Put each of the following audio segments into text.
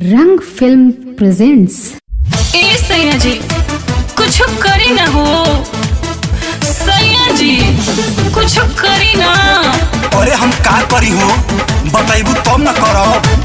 रंग film presents. ए सैया जी कुछ करी ना हो, सैया जी कुछ करी ना। अरे हम का करी हो बताइबू तब न करब।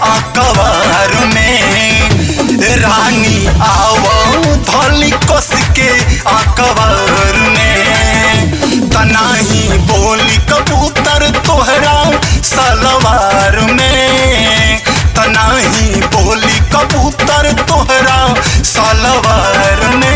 अखबार में रानी आवो धोली कस के अखबार में तनाही बोली कबूतर तोहरा सलवार में, तनाही बोली कबूतर तोहरा सलवार में।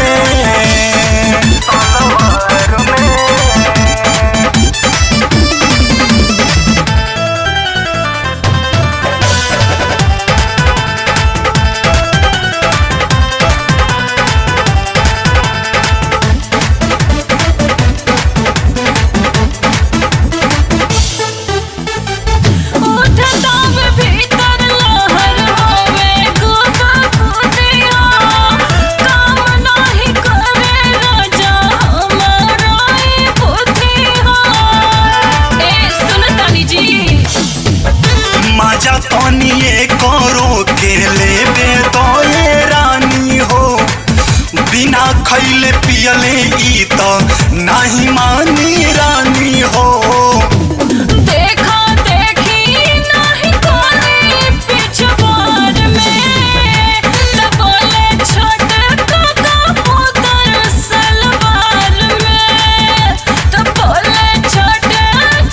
तनिए करो के लेबे तो ये रानी हो, बिना खैले पियले ई तो नहीं मानी रानी हो। देखा देखी नहीं कोनी पिछवाड़ में, बोले छोट काका पुतर सलवार में, तो बोले छोट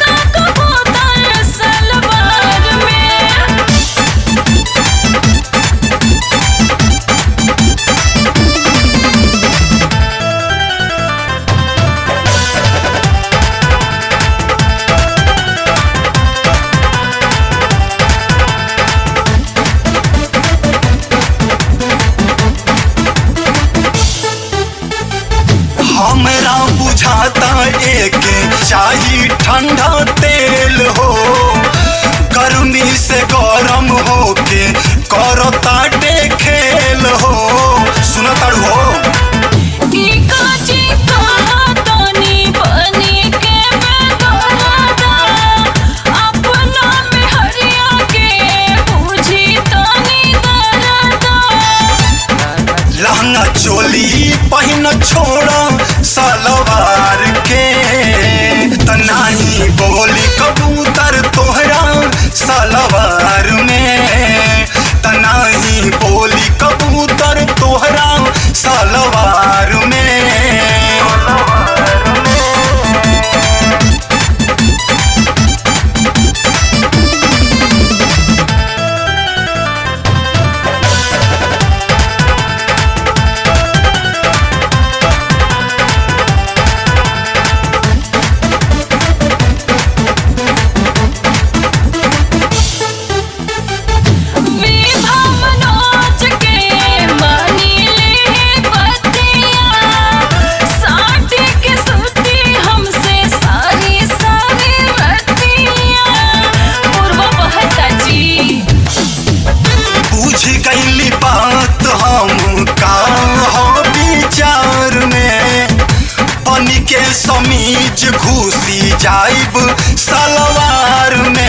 काका पुतर सलवार में। हमरा बुझाता एक चाही ठंडा तेल हो, गर्मी से गरम हो के करता खेल हो। सुना तारू हो लहंगा चोली पहन छोड़ सलवार के, तनाही बोली कबूतर तोहरा सलवार में, तनाही बोली कबूतर तोहरा सलवार में। बात हम का हो विचार में, बन के समीज घुसी जाइब सलवार में।